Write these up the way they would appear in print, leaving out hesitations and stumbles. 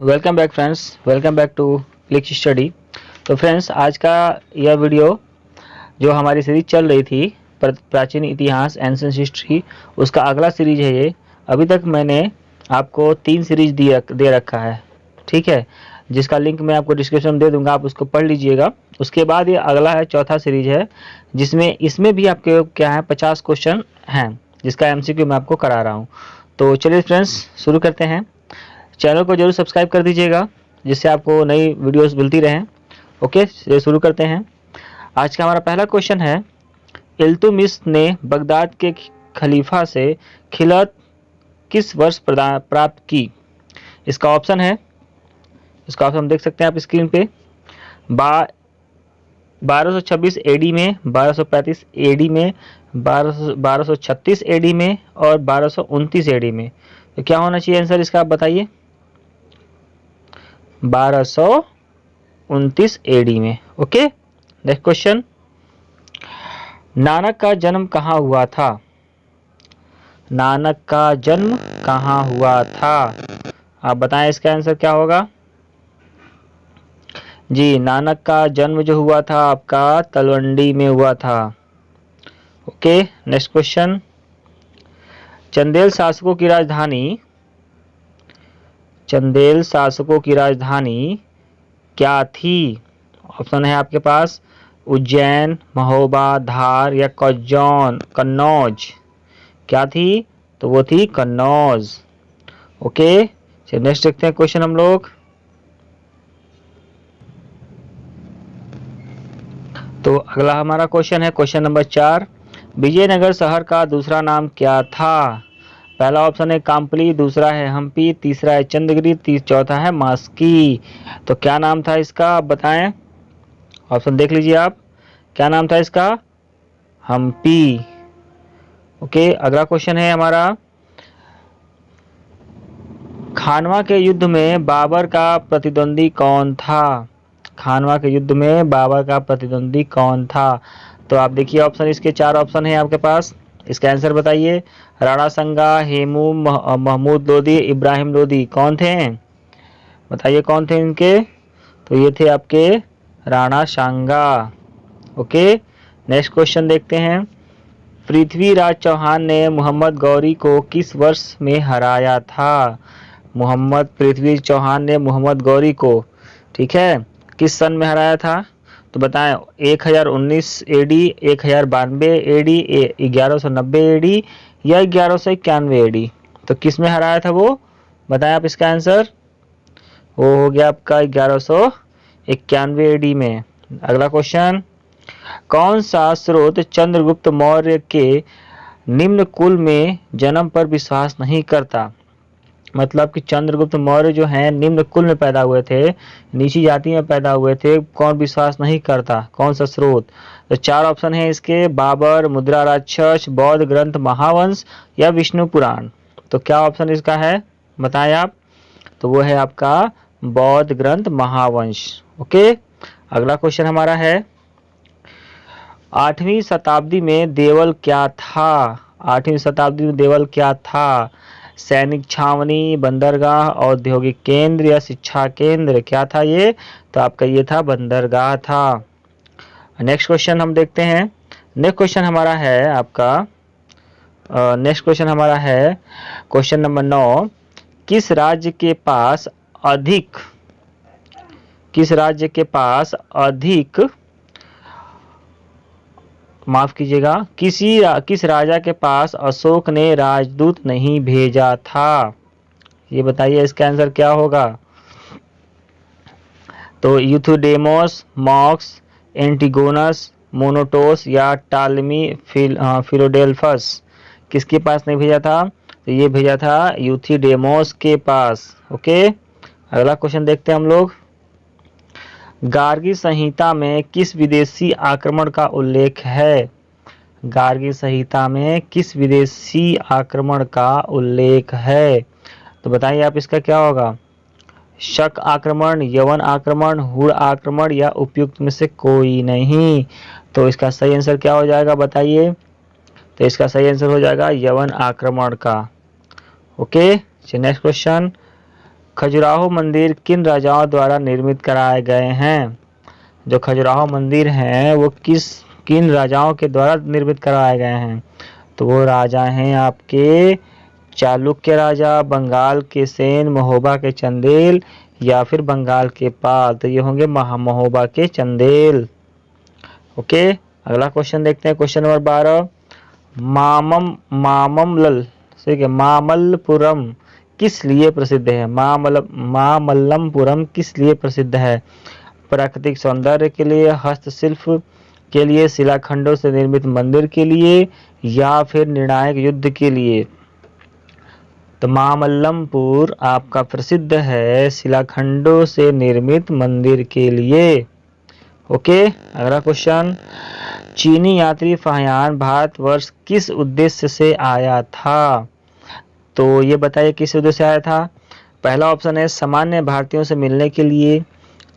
Welcome back friends, welcome back to Click Study. तो friends, आज का यह वीडियो जो हमारी सीरीज चल रही थी प्राचीन इतिहास एंशिएंट हिस्ट्री, उसका अगला सीरीज है ये। अभी तक मैंने आपको 3 सीरीज दे रखा है, ठीक है, जिसका लिंक मैं आपको डिस्क्रिप्शन में दे दूंगा, आप उसको पढ़ लीजिएगा। उसके बाद ये अगला है, चौथा सीरीज है, जिसमें इसमें भी आपके क्या है 50 क्वेश्चन हैं, जिसका एमसीक्यू मैं आपको करा रहा हूँ। तो चलिए फ्रेंड्स, शुरू करते हैं। चैनल को जरूर सब्सक्राइब कर दीजिएगा, जिससे आपको नई वीडियोस मिलती रहें। ओके, शुरू करते हैं। आज का हमारा पहला क्वेश्चन है, इल्तुतमिश ने बगदाद के खलीफा से खिलत किस वर्ष प्राप्त की? इसका ऑप्शन है, इसका ऑप्शन देख सकते हैं आप स्क्रीन पे। 1226 एडी में, 1235 एडी में, 1236 एडी में और 1229 एडी में। तो क्या होना चाहिए आंसर इसका, आप बताइए। 1229 एडी में। ओके, नेक्स्ट क्वेश्चन, नानक का जन्म कहाँ हुआ था? नानक का जन्म कहाँ हुआ था? आप बताएं इसका आंसर क्या होगा। जी, नानक का जन्म जो हुआ था आपका तलवंडी में हुआ था। ओके, नेक्स्ट क्वेश्चन, चंदेल शासकों की राजधानी, चंदेल शासकों की राजधानी क्या थी? ऑप्शन है आपके पास, उज्जैन, महोबा, धार या कन्नौज। क्या थी? तो वो थी कन्नौज। ओके, चलिए नेक्स्ट देखते हैं क्वेश्चन हम लोग। तो अगला हमारा क्वेश्चन है क्वेश्चन नंबर 4, विजयनगर शहर का दूसरा नाम क्या था? पहला ऑप्शन है काम्पली, दूसरा है हम्पी, तीसरा है चंद्रगिरी, चौथा है मास्की। तो क्या नाम था इसका, आप बताएं। ऑप्शन देख लीजिए आप, क्या नाम था इसका? हम्पी। ओके, अगला क्वेश्चन है हमारा, खानवा के युद्ध में बाबर का प्रतिद्वंदी कौन था? खानवा के युद्ध में बाबर का प्रतिद्वंदी कौन था? तो आप देखिए ऑप्शन, इसके 4 ऑप्शन है आपके पास, इसका आंसर बताइए। राणा संगा, हेमू, महमूद लोदी, इब्राहिम लोदी। कौन थे, बताइए कौन थे इनके? तो ये थे आपके राणा सांगा। ओके, नेक्स्ट क्वेश्चन देखते हैं, पृथ्वीराज चौहान ने मोहम्मद गौरी को किस वर्ष में हराया था? पृथ्वी चौहान ने मोहम्मद गौरी को, ठीक है, किस सन में हराया था? तो बताएं, 1019 एडी, 1092 एडी, 1190 एडी या 1191 एडी। तो किस में हराया था वो, बताएं आप इसका आंसर। वो हो गया आपका 1191 एडी में। अगला क्वेश्चन, कौन सा स्रोत चंद्रगुप्त मौर्य के निम्न कुल में जन्म पर विश्वास नहीं करता? मतलब कि चंद्रगुप्त मौर्य जो हैं निम्न कुल में पैदा हुए थे, नीची जाति में पैदा हुए थे, कौन विश्वास नहीं करता, कौन सा स्रोत? तो 4 ऑप्शन है इसके, बाबर, मुद्रा राक्षस, बौद्ध ग्रंथ महावंश या विष्णु पुराण। तो क्या ऑप्शन इसका है, बताएं आप। तो वो है आपका बौद्ध ग्रंथ महावंश। ओके, अगला क्वेश्चन हमारा है, 8वीं शताब्दी में देवल क्या था? 8वीं शताब्दी में देवल क्या था? सैनिक छावनी, बंदरगाह, औद्योगिक केंद्र या शिक्षा केंद्र। क्या था ये? तो आपका ये था बंदरगाह था। नेक्स्ट क्वेश्चन हम देखते हैं। नेक्स्ट क्वेश्चन हमारा है आपका, नेक्स्ट क्वेश्चन हमारा है क्वेश्चन नंबर 9, किस राज्य के पास अधिक माफ कीजिएगा, किस राजा के पास अशोक ने राजदूत नहीं भेजा था? ये बताइए इसका आंसर क्या होगा। तो यूथिडेमस, मॉक्स, एंटिगोनस, मोनोटोस या टालमी फिलोडेल्फस। किसके पास नहीं भेजा था? तो ये भेजा था यूथिडेमस के पास। ओके, अगला क्वेश्चन देखते हैं हम लोग, गार्गी संहिता में किस विदेशी आक्रमण का उल्लेख है? गार्गी संहिता में किस विदेशी आक्रमण का उल्लेख है? तो बताइए आप इसका क्या होगा। शक आक्रमण, यवन आक्रमण, हुड़ आक्रमण या उपयुक्त में से कोई नहीं। तो इसका सही आंसर क्या हो जाएगा, बताइए। तो इसका सही आंसर हो जाएगा यवन आक्रमण का। ओके, नेक्स्ट क्वेश्चन, खजुराहो मंदिर किन राजाओं द्वारा निर्मित कराए गए हैं? जो खजुराहो मंदिर हैं वो किन राजाओं के द्वारा निर्मित कराए गए हैं? तो वो राजा हैं आपके चालुक्य राजा, बंगाल के सेन, महोबा के चंदेल या फिर बंगाल के पाल। तो ये होंगे महोबा के चंदेल। ओके, अगला क्वेश्चन देखते हैं, क्वेश्चन नंबर 12। मामल्ल ठीक है, मामल्लपुरम किस लिए प्रसिद्ध है? मामल्लपुरम किस लिए प्रसिद्ध है? प्राकृतिक सौंदर्य के लिए, हस्तशिल्प के लिए, शिलाखंडों से निर्मित मंदिर के लिए या फिर निर्णायक युद्ध के लिए? तो मामल्लपुर आपका प्रसिद्ध है शिलाखंडों से निर्मित मंदिर के लिए। ओके, अगला क्वेश्चन। चीनी यात्री फाहियान भारतवर्ष किस उद्देश्य से आया था? तो ये बताइए किस उद्देश्य से आया था? पहला ऑप्शन है सामान्य भारतीयों से मिलने के लिए,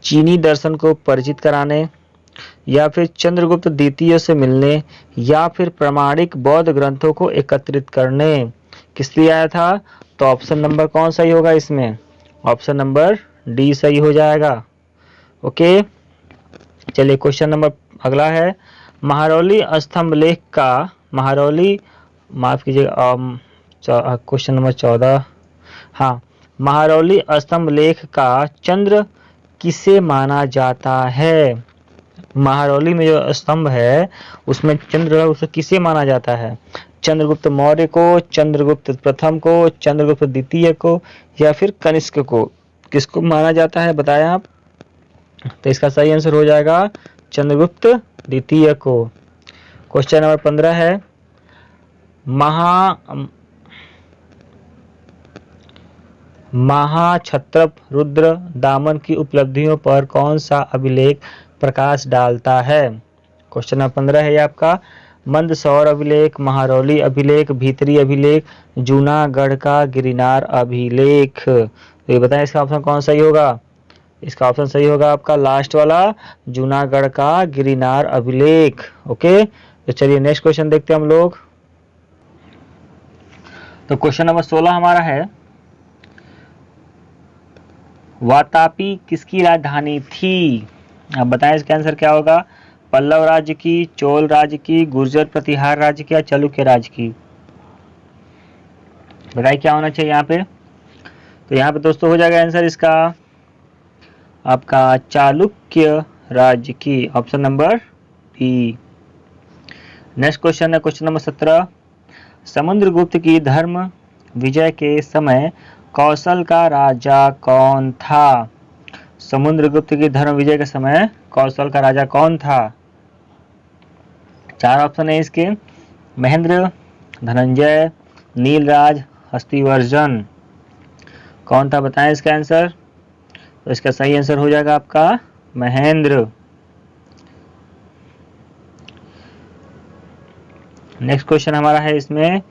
चीनी दर्शन को परिचित कराने, या फिर चंद्रगुप्त द्वितीय से मिलने, या फिर प्रामाणिक बौद्ध ग्रंथों को एकत्रित करने। किस लिए आया था? तो ऑप्शन नंबर कौन सही होगा इसमें? ऑप्शन नंबर डी सही हो जाएगा। ओके, चलिए क्वेश्चन नंबर अगला है। महरौली स्तंभ लेख का माफ कीजिएगा, क्वेश्चन नंबर 14। हाँ, महरौली स्तंभ लेख का चंद्र किसे माना जाता है? महरौली में जो स्तंभ है उसमें चंद्र है, उसे किसे माना जाता है? चंद्रगुप्त मौर्य को, चंद्रगुप्त प्रथम को, चंद्रगुप्त द्वितीय को या फिर कनिष्क को? किसको माना जाता है बताएं आप? तो इसका सही आंसर हो जाएगा चंद्रगुप्त द्वितीय को। क्वेश्चन नंबर 15 है। महाक्षत्रप रुद्र दामन की उपलब्धियों पर कौन सा अभिलेख प्रकाश डालता है? क्वेश्चन नंबर 15 है ये आपका। मंदसौर अभिलेख, महरौली अभिलेख, भीतरी अभिलेख, जूनागढ़ का गिरनार अभिलेख। तो ये बताएं इसका ऑप्शन कौन सही होगा? इसका ऑप्शन सही होगा आपका लास्ट वाला, जूनागढ़ का गिरनार अभिलेख। ओके, तो चलिए नेक्स्ट क्वेश्चन देखते हैं हम लोग। तो क्वेश्चन नंबर 16 हमारा है, वातापी किसकी राजधानी थी? अब बताएं इसका आंसर क्या होगा? पल्लव राज्य की, चोल राज्य की, गुर्जर प्रतिहार राज्य की या चालुक्य राज्य की? बताइए क्या होना चाहिए यहाँ पे? तो यहाँ पे दोस्तों हो जाएगा आंसर इसका आपका चालुक्य राज्य की, option number B. Next question है क्वेश्चन नंबर 17। समुद्रगुप्त की धर्म विजय के समय कौशल का राजा कौन था? समुद्रगुप्त की धर्म विजय के समय कौशल का राजा कौन था? 4 ऑप्शन है इसके, महेंद्र, धनंजय, नीलराज, हस्तिवर्धन। कौन था बताएं इसका आंसर? तो इसका सही आंसर हो जाएगा आपका महेंद्र। नेक्स्ट क्वेश्चन हमारा है इसमें,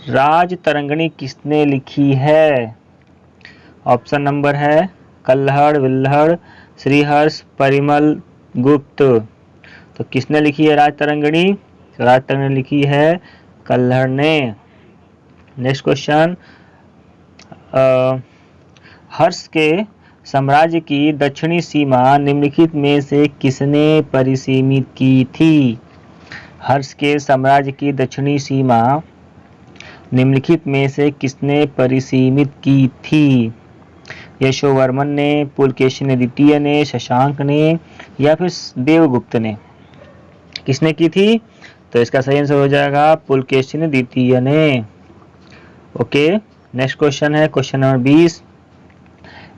राज तरंगिणी किसने लिखी है? ऑप्शन नंबर है कल्हड़, विल्हड़, श्रीहर्ष, परिमल गुप्त। तो किसने लिखी है राज तरंगिणी? राज तरंगिणी लिखी है कल्हड़ ने। नेक्स्ट क्वेश्चन, हर्ष के साम्राज्य की दक्षिणी सीमा निम्नलिखित में से किसने परिसीमित की थी? हर्ष के साम्राज्य की दक्षिणी सीमा निम्नलिखित में से किसने परिसीमित की थी? यशोवर्मन ने, पुलकेशिन द्वितीय ने, शशांक ने या फिर देवगुप्त ने? किसने की थी? तो इसका सही आंसर हो जाएगा पुलकेशिन द्वितीय ने। ओके, नेक्स्ट क्वेश्चन है क्वेश्चन नंबर 20।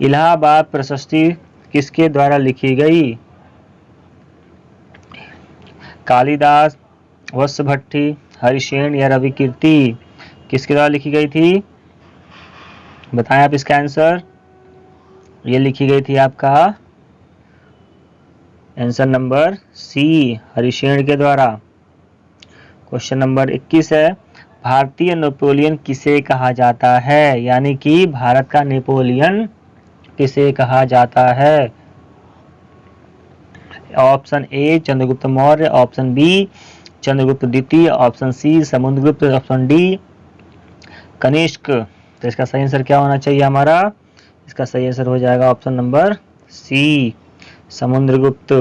इलाहाबाद प्रशस्ति किसके द्वारा लिखी गई? कालिदास, वत्सभट्टी, हरिसेन या रविकीर्ति? किसके द्वारा लिखी गई थी? बताएं आप इसका आंसर। ये लिखी गई थी आपका आंसर नंबर सी, हरिसेन के द्वारा। क्वेश्चन नंबर 21 है, भारतीय नेपोलियन किसे कहा जाता है? यानी कि भारत का नेपोलियन किसे कहा जाता है? Option A Chandragupta Maurya, option B Chandragupta द्वितीय, option C Samudragupta, option D Kanishka. तो इसका सही आंसर क्या होना चाहिए हमारा? इसका सही आंसर हो जाएगा option number C, Samudragupta.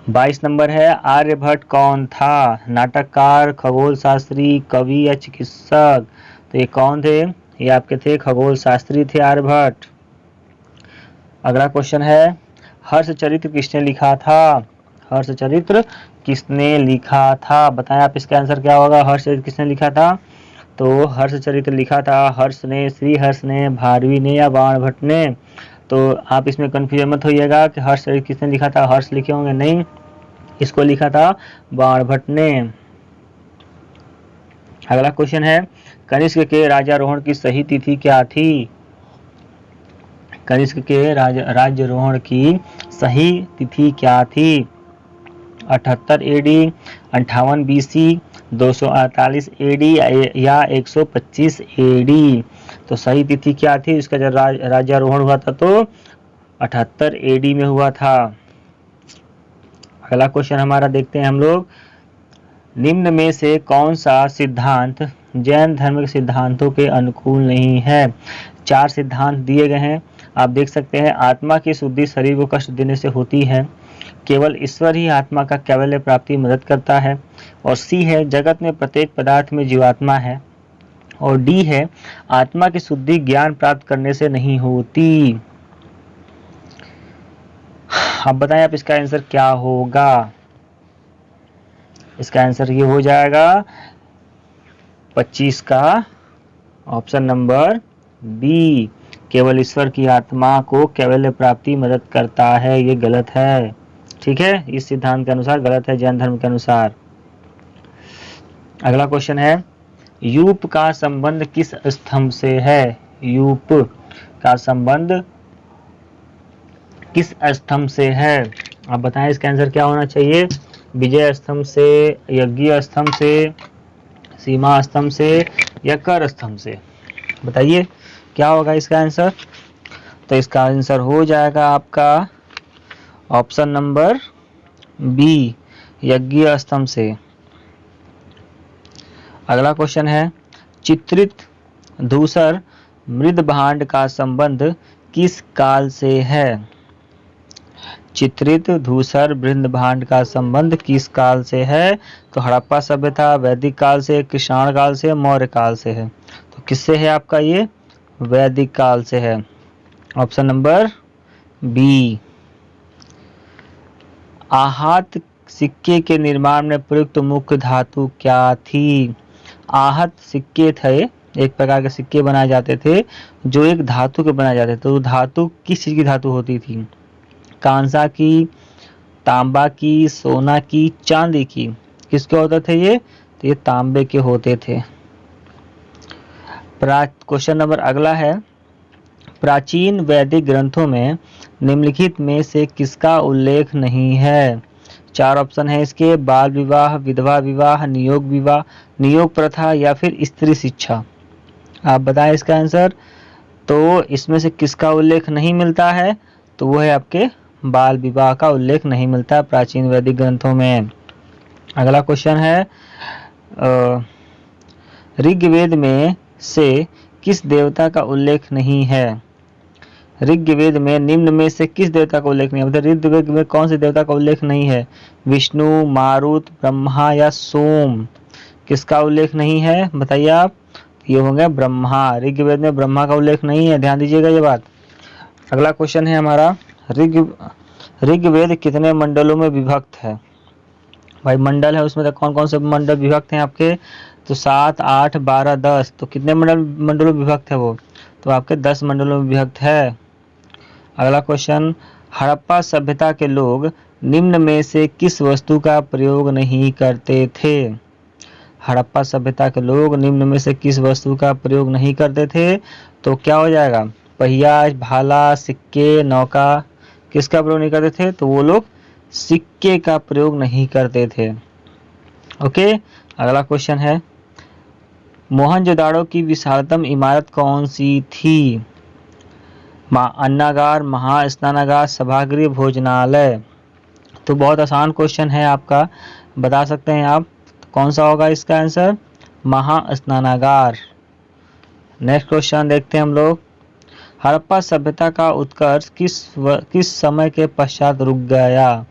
22 number है, आर्यभट्ट कौन था? नाटककार, खगोल शास्त्री, कवि या चिकित्सक? तो ये कौन थे? ये आपके थे खगोल शास्त्री थे आर्यभट्ट। अगला क्वेश्चन है, हर्षचरित्र किसने लिखा था? हर्षचरित्र किसने लिखा था? बताएं आप, इसका आंसर क्या होगा? हर्षचरित्र किसने लिखा था? तो हर्षचरित्र लिखा था हर्ष ने, श्री हर्ष ने, भारवी ने या बाणभट्ट ने? तो आप इसमें कंफ्यूजन मत होइएगा कि हर्षचरित्र किसने लिखा था, हर्ष लिखे होंगे, नहीं, इसको लिखा था बाणभट्ट ने। अगला क्वेश्चन है, कनिष्क के राज्यारोहण की सही तिथि क्या थी? कनिष्क के राज्यारोहण की सही तिथि क्या थी? 78 एडी, 58 बीसी, 248 एडी या 125 एडी? तो सही तिथि क्या थी? इसका जब राज्यारोहण हुआ था तो 78 एडी में हुआ था। अगला क्वेश्चन हमारा देखते हैं हम लोग, निम्न में से कौन सा सिद्धांत जैन धर्म के सिद्धांतों के अनुकूल नहीं है? 4 सिद्धांत दिए गए हैं, आप देख सकते हैं। आत्मा की शुद्धि शरीर को कष्ट देने से होती है, केवल ईश्वर ही आत्मा का कैवल्य प्राप्ति मदद करता है, और सी है, जगत में प्रत्येक पदार्थ में जीवात्मा है, और डी है, आत्मा की शुद्धि ज्ञान प्राप्त करने से नहीं होती। अब बताएं आप, इसका आंसर क्या होगा? इसका आंसर ये हो जाएगा 25 का ऑप्शन नंबर बी, केवल ईश्वर की आत्मा को कैवल्य प्राप्ति मदद करता है। ये गलत है, ठीक है, इस सिद्धांत के अनुसार गलत है, जैन धर्म के अनुसार। अगला क्वेश्चन है, यूप का संबंध किस स्तंभ से है? यूप का संबंध किस स्तंभ से है? आप बताएं, इसका आंसर क्या होना चाहिए? विजय स्तंभ से, यज्ञ स्तंभ से, सीमा स्तंभ से या कर स्तंभ से? बताइए क्या होगा इसका आंसर? तो इसका आंसर हो जाएगा आपका ऑप्शन नंबर बी, यज्ञ स्तंभ से। अगला क्वेश्चन है, चित्रित धूसर मृदभांड का संबंध किस काल से है? चित्रित धूसर मृदभांड का संबंध किस काल से है? तो हड़प्पा सभ्यता, वैदिक काल से, कृषाण काल से, मौर्य काल से है? तो किससे है आपका? ये वैदिक काल से है, ऑप्शन नंबर बी। आहत सिक्के के निर्माण में प्रयुक्त मुख्य धातु क्या थी? आहत सिक्के थे, एक प्रकार के सिक्के बनाए जाते थे जो एक धातु के बनाए जाते थे। तो धातु किस चीज की धातु होती थी? कांसा की, तांबा की, सोना की, चांदी की? किसके होते थे ये? तो ये तांबे के होते थे। क्वेश्चन नंबर अगला है, प्राचीन वैदिक ग्रंथों में निम्नलिखित में से किसका उल्लेख नहीं है? 4 ऑप्शन है इसके, बाल विवाह, विधवा विवाह, नियोग प्रथा या फिर स्त्री शिक्षा? आप बताएं इसका आंसर। तो इसमें से किसका उल्लेख नहीं मिलता है? तो वो है आपके बाल विवाह का उल्लेख नहीं मिलता प्राचीन वैदिक ग्रंथों में। अगला क्वेश्चन है, ऋग्वेद में से किस देवता का उल्लेख नहीं है? ऋग्वेद में निम्न में से किस देवता का उल्लेख नहीं है? मतलब ऋग्वेद में कौन से देवता का उल्लेख नहीं है? विष्णु, मारुत, ब्रह्मा या सोम? किसका उल्लेख नहीं है बताइए आप? ये हो गया ब्रह्मा। ऋग्वेद में ब्रह्मा का उल्लेख नहीं है, ध्यान दीजिएगा ये बात। अगला क्वेश्चन है हमारा, ऋग्वेद कितने मंडलों में विभक्त है? भाई मंडल है, उसमें कौन कौन से मंडल विभक्त हैं आपके? तो 7, 8, 12, 10। तो कितने मंडलों में विभक्त है वो? तो आपके 10 मंडलों में विभक्त है। अगला क्वेश्चन, हड़प्पा सभ्यता के लोग निम्न में से किस वस्तु का प्रयोग नहीं करते थे? हड़प्पा सभ्यता के लोग निम्न में से किस वस्तु का प्रयोग नहीं करते थे? तो क्या हो जाएगा? पहिया, भाला, सिक्के, नौका? किसका प्रयोग नहीं करते थे? तो वो लोग सिक्के का प्रयोग नहीं करते थे। ओके, अगला क्वेश्चन है, मोहनजोदाड़ो की विशालतम इमारत कौन सी थी? अन्नागार, महास्नानागार, सभागृह, भोजनालय? तो बहुत आसान क्वेश्चन है आपका, बता सकते हैं आप कौन सा होगा इसका आंसर? महास्नानागार। नेक्स्ट क्वेश्चन देखते हैं हम लोग। हड़प्पा सभ्यता का उत्कर्ष किस समय के पश्चात रुक गया?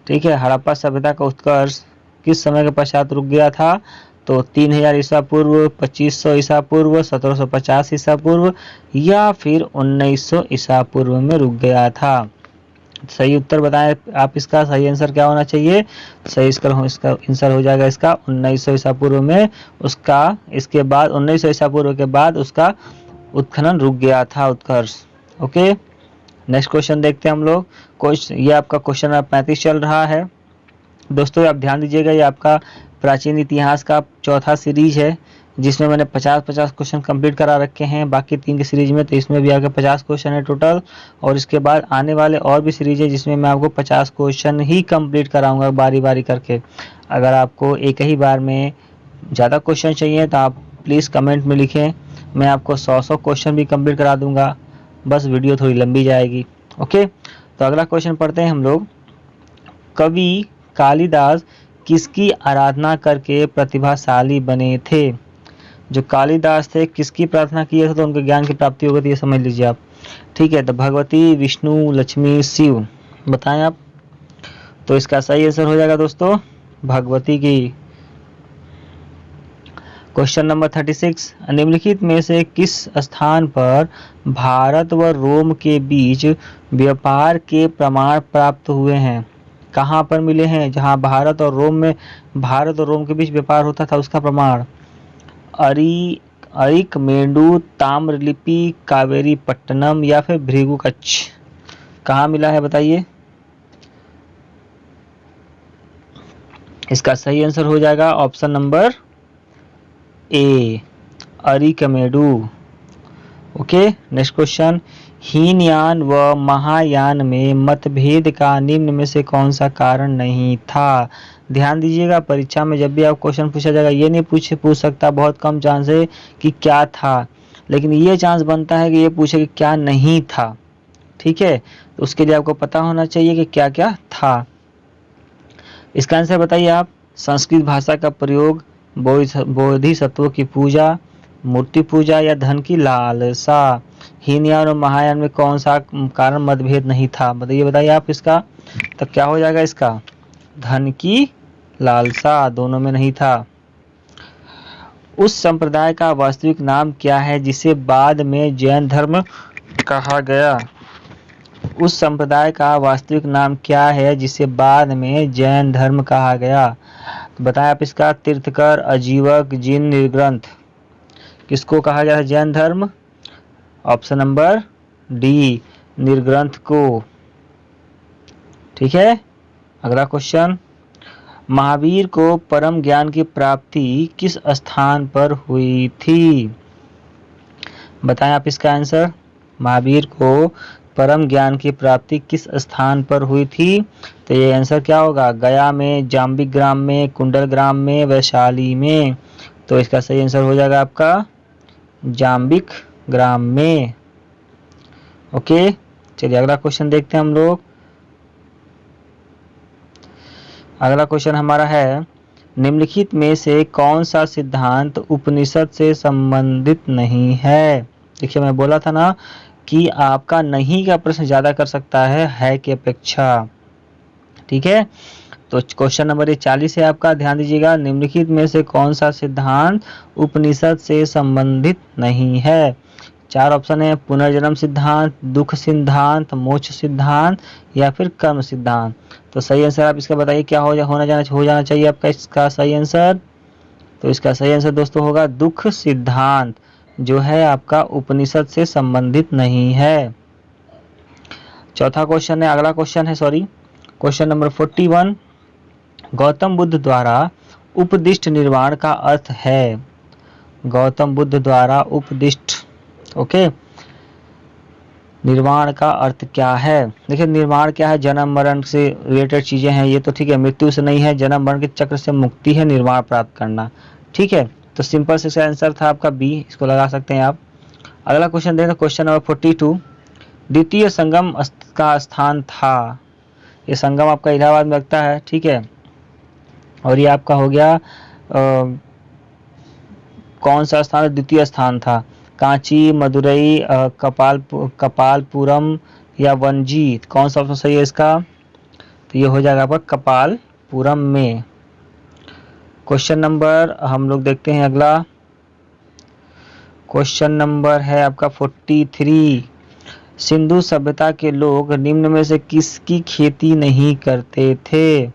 ठीक है, हड़प्पा सभ्यता का उत्कर्ष किस समय के पश्चात रुक गया था? तो 3000 ईसा पूर्व, 2500 ईसा पूर्व, 1750 ईसा पूर्व या फिर 1900 ईसा पूर्व में रुक गया था। सही उत्तर बताएं आप। इसका सही आंसर क्या होना चाहिए? सही इसका आंसर हो जाएगा इसका 1900 ईसा पूर्व में। उसका इसके बाद 1900 ईसा पूर्व के बाद उसका उत्खनन रुक गया था, उत्कर्ष। ओके, नेक्स्ट क्वेश्चन देखते हैं हम लोग। ये आपका क्वेश्चन नंबर 35 चल रहा है। दोस्तों आप ध्यान दीजिएगा, ये आपका प्राचीन इतिहास का चौथा सीरीज है जिसमें मैंने 50-50 क्वेश्चन कंप्लीट करा रखे हैं बाकी 3 की सीरीज में। तो इसमें भी आपके 50 क्वेश्चन है टोटल, और इसके बाद आने वाले और भी सीरीज है जिसमें मैं आपको 50 क्वेश्चन ही कंप्लीट कराऊंगा बारी बारी करके। अगर आपको एक ही बार में ज़्यादा क्वेश्चन चाहिए तो आप प्लीज़ कमेंट में लिखें, मैं आपको 100 क्वेश्चन भी कंप्लीट करा दूंगा, बस वीडियो थोड़ी लंबी जाएगी। ओके, तो अगला क्वेश्चन पढ़ते हैं हम लोग। कवि कालिदास किसकी आराधना करके प्रतिभाशाली बने थे? जो कालिदास थे किसकी प्रार्थना किए थे तो उनके ज्ञान की प्राप्ति हो गई थी, ये समझ लीजिए आप। ठीक है, तो भगवती, विष्णु, लक्ष्मी, शिव, बताएं आप। तो इसका सही आंसर हो जाएगा दोस्तों भगवती की। क्वेश्चन नंबर 36, निम्नलिखित में से किस स्थान पर भारत व रोम के बीच व्यापार के प्रमाण प्राप्त हुए हैं? कहाँ पर मिले हैं जहाँ भारत और रोम के बीच व्यापार होता था, उसका प्रमाण? अरिकमेंडू, ताम्रलिपि, कावेरी पट्टनम या फिर भृगु कच्छ, कहाँ मिला है बताइए। इसका सही आंसर हो जाएगा option number A, Arikamedu. Okay, next question. Hinayana व महायान में मतभेद का निम्न में से कौन सा कारण नहीं था? ध्यान दीजिएगा, परीक्षा में जब भी आप क्वेश्चन पूछा जाएगा ये नहीं पूछ सकता, बहुत कम चांस है कि क्या था, लेकिन ये चांस बनता है कि ये पूछे कि क्या नहीं था। ठीक है, तो उसके लिए आपको पता होना चाहिए कि क्या क्या था। इसका आंसर बताइए आप। संस्कृत भाषा का प्रयोग, बोधिसत्वों की पूजा, मूर्ति पूजा या धन की लालसा। हीनयान और महायान में कौन सा कारण मतभेद नहीं था, बताइए आप इसका। तो क्या हो जाएगा इसका? धन की लालसा, दोनों में नहीं था। उस संप्रदाय का वास्तविक नाम क्या है जिसे बाद में जैन धर्म कहा गया? उस संप्रदाय का वास्तविक नाम क्या है जिसे बाद में जैन धर्म कहा गया? तो बताएं आप इसका। तीर्थकर, अजीवक, जिन, निर्ग्रंथ, किसको कहा गया है जैन धर्म? ऑप्शन नंबर डी, निर्ग्रंथ को। ठीक है, अगला क्वेश्चन। महावीर को परम ज्ञान की प्राप्ति किस स्थान पर हुई थी? बताएं आप इसका आंसर। महावीर को परम ज्ञान की प्राप्ति किस स्थान पर हुई थी? तो ये आंसर क्या होगा? गया में, जाम्बिक ग्राम में, कुंडल ग्राम में, वैशाली में। तो इसका सही आंसर हो जाएगा आपका जाम्बिक ग्राम में। ओके, चलिए अगला क्वेश्चन देखते हैं हम लोग। अगला क्वेश्चन हमारा है, निम्नलिखित में से कौन सा सिद्धांत उपनिषद से संबंधित नहीं है? देखिए मैं बोला था ना कि आपका नहीं का प्रश्न ज्यादा कर सकता है की अपेक्षा। ठीक है, तो क्वेश्चन नंबर 40 है आपका, ध्यान दीजिएगा। निम्नलिखित में से कौन सा सिद्धांत उपनिषद से संबंधित नहीं है? 4 ऑप्शन है। पुनर्जन्म सिद्धांत, दुख सिद्धांत, मोक्ष सिद्धांत या फिर कर्म सिद्धांत। तो सही आंसर आप इसका बताइए क्या हो जाना चाहिए आपका इसका सही आंसर। तो इसका सही आंसर दोस्तों होगा दुख सिद्धांत, जो है आपका उपनिषद से संबंधित नहीं है। चौथा क्वेश्चन है, अगला क्वेश्चन है क्वेश्चन नंबर 41। गौतम बुद्ध द्वारा उपदिष्ट निर्वाण का अर्थ है? गौतम बुद्ध द्वारा उपदिष्ट, ओके, निर्वाण का अर्थ क्या है? देखिए निर्वाण क्या है? जन्म मरण से रिलेटेड चीजें हैं ये तो ठीक है, मृत्यु से नहीं है, जन्म मरण के चक्र से मुक्ति है निर्वाण प्राप्त करना। ठीक है, तो सिंपल से इसका आंसर था आपका बी, इसको लगा सकते हैं आप। अगला क्वेश्चन देखें, क्वेश्चन नंबर 42। द्वितीय संगम का स्थान था? ये संगम आपका इलाहाबाद में लगता है। ठीक है, और ये आपका हो गया कौन सा स्थान? द्वितीय स्थान था। कांची, मदुरई, कपालपुरम या वंजी, कौन सा ऑप्शन सही है इसका? तो ये हो जाएगा आपका कपालपुरम में। क्वेश्चन नंबर हम लोग देखते हैं अगला। क्वेश्चन नंबर है आपका 43। सिंधु सभ्यता के लोग निम्न में से किसकी खेती नहीं करते थे?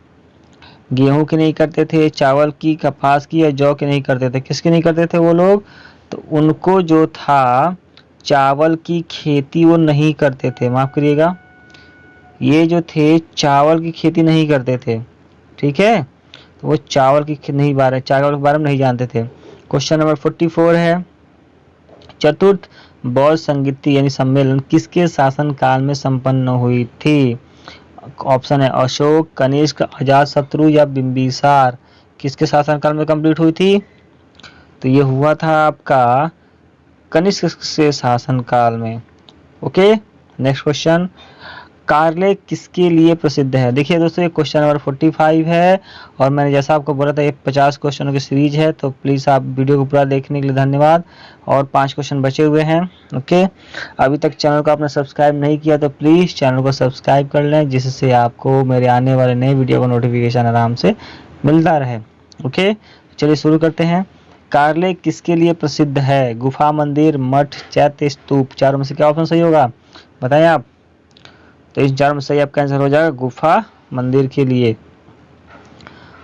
गेहूं की नहीं करते थे, चावल की, कपास की या जौ की नहीं करते थे? किसकी नहीं करते थे वो लोग? तो उनको जो था चावल की खेती वो नहीं करते थे, माफ करिएगा, ये जो थे चावल की खेती नहीं करते थे, ठीक है, तो वो चावल के बारे में नहीं जानते थे। क्वेश्चन नंबर 44 है, चतुर्थ बौद्ध संगीति यानी सम्मेलन किसके शासन काल में संपन्न हुई थी? ऑप्शन है अशोक, कनिष्क, अजातशत्रु या बिंबिसार। किसके शासन काल में कंप्लीट हुई थी? तो ये हुआ था आपका कनिष्क के शासन काल में। ओके, नेक्स्ट क्वेश्चन, कारले किसके लिए प्रसिद्ध है? देखिए दोस्तों, ये क्वेश्चन नंबर 45 है और मैंने जैसा आपको बोला था ये 50 क्वेश्चनों की सीरीज है, तो प्लीज़ आप वीडियो को पूरा देखने के लिए धन्यवाद। और 5 क्वेश्चन बचे हुए हैं। ओके, अभी तक चैनल को आपने सब्सक्राइब नहीं किया तो प्लीज़ चैनल को सब्सक्राइब कर लें, जिससे आपको मेरे आने वाले नए वीडियो का नोटिफिकेशन आराम से मिलता रहे। ओके, चलिए शुरू करते हैं। कारले किसके लिए प्रसिद्ध है? गुफा, मंदिर, मठ, चैत्य, स्तूप। चारों में से क्या ऑप्शन सही होगा बताएं आप? तो इस चार में सही आपका आंसर हो जाएगा गुफा मंदिर के लिए।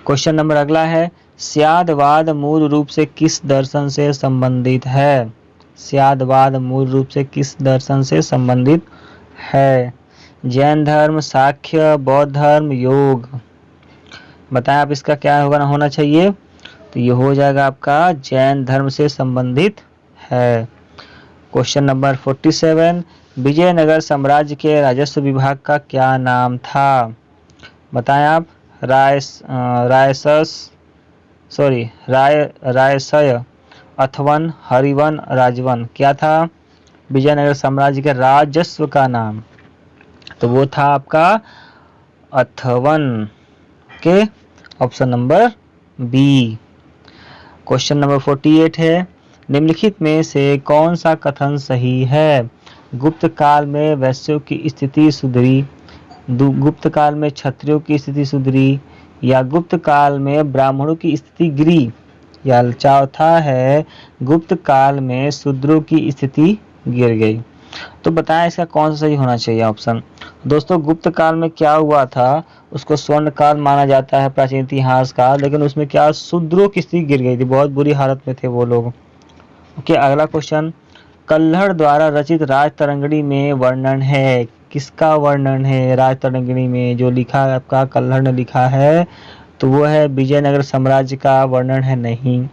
क्वेश्चन नंबर अगला है, स्यादवाद मूल रूप से किस दर्शन से संबंधित है? स्यादवाद मूल रूप से किस दर्शन से संबंधित है? जैन धर्म, सांख्य, बौद्ध धर्म, योग। बताएं आप इसका क्या होना चाहिए? तो ये हो जाएगा आपका जैन धर्म से संबंधित है। क्वेश्चन नंबर 47, विजयनगर साम्राज्य के राजस्व विभाग का क्या नाम था? बताएं आप। रायसय, अथवन, हरिवन, राजवन, क्या था विजयनगर साम्राज्य के राजस्व का नाम? तो वो था आपका अथवन। Okay, option number B. Question number 48 है, निम्नलिखित में से कौन सा कथन सही है? गुप्त काल में वैश्यों की स्थिति सुधरी, गुप्त काल में क्षत्रियों की स्थिति सुधरी या गुप्त काल में ब्राह्मणों की स्थिति गिरी, या चौथा है गुप्त काल में शूद्रों की स्थिति गिर गई। तो बताएं इसका कौन सा सही होना चाहिए ऑप्शन? दोस्तों, गुप्त काल में क्या हुआ था, उसको स्वर्ण काल माना जाता है प्राचीन इतिहास का, लेकिन उसमें क्या शूद्रों की स्थिति गिर गई थी, बहुत बुरी हालत में थे वो लोग। ओके, अगला क्वेश्चन, कल्हड़ द्वारा रचित राजतरंगिणी में वर्णन है, किसका वर्णन है राजतरंगिणी में? जो लिखा है आपका कल्हड़ ने लिखा है तो वो है विजयनगर साम्राज्य का वर्णन है नहीं,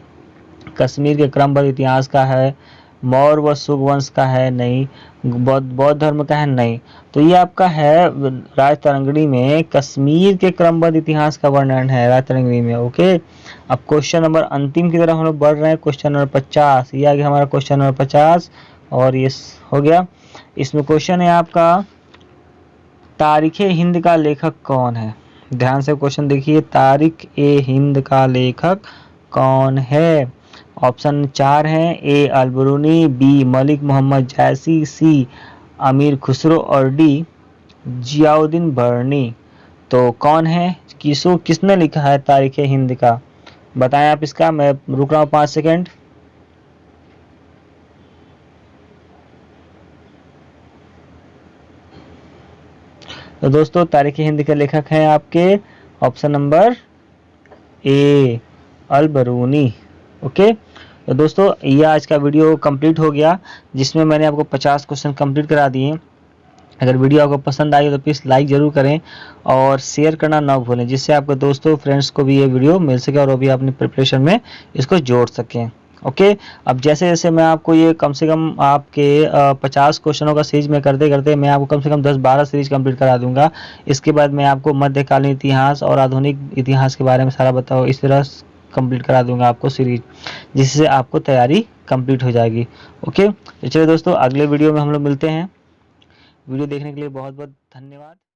कश्मीर के क्रमबद्ध इतिहास का है, मौर्य व सुगवंश का है नहीं, बौद्ध धर्म का है नहीं। तो ये आपका है राजतरंगिणी में कश्मीर के क्रमबद्ध इतिहास का वर्णन है राजतरंगिणी में। ओके, अब क्वेश्चन नंबर अंतिम की तरफ हम लोग बढ़ रहे हैं। क्वेश्चन नंबर 50, ये आ गया हमारा क्वेश्चन नंबर 50 और ये हो गया। इसमें क्वेश्चन है आपका, तारीखे हिंद का लेखक कौन है? ध्यान से क्वेश्चन देखिए, तारीख ए हिंद का लेखक कौन है? ऑप्शन 4 हैं, ए अलबरूनी, बी मलिक मोहम्मद जैसी, सी अमीर खुसरो और डी जियाउद्दीन बर्नी। तो कौन है, किसने लिखा है तारीख हिंद का? बताएं आप इसका, मैं रुक रहा हूँ 5 सेकेंड। तो दोस्तों, तारीख हिंद के लेखक हैं आपके ऑप्शन नंबर ए अलबरूनी। ओके, तो दोस्तों ये आज का वीडियो कंप्लीट हो गया, जिसमें मैंने आपको 50 क्वेश्चन कंप्लीट करा दिए। अगर वीडियो आपको पसंद आई तो प्लीज़ लाइक ज़रूर करें और शेयर करना ना भूलें, जिससे आपके दोस्तों फ्रेंड्स को भी ये वीडियो मिल सके और वो भी अपनी प्रिपरेशन में इसको जोड़ सकें। ओके, अब जैसे जैसे मैं आपको ये कम से कम आपके 50 क्वेश्चनों का सीरीज में करते करते मैं आपको कम से कम 10-12 सीरीज कंप्लीट करा दूंगा। इसके बाद मैं आपको मध्यकालीन इतिहास और आधुनिक इतिहास के बारे में सारा बताओ, इस तरह कंप्लीट करा दूंगा आपको सीरीज, जिससे आपको तैयारी कंप्लीट हो जाएगी। ओके, तो चलिए दोस्तों, अगले वीडियो में हम लोग मिलते हैं। वीडियो देखने के लिए बहुत बहुत धन्यवाद।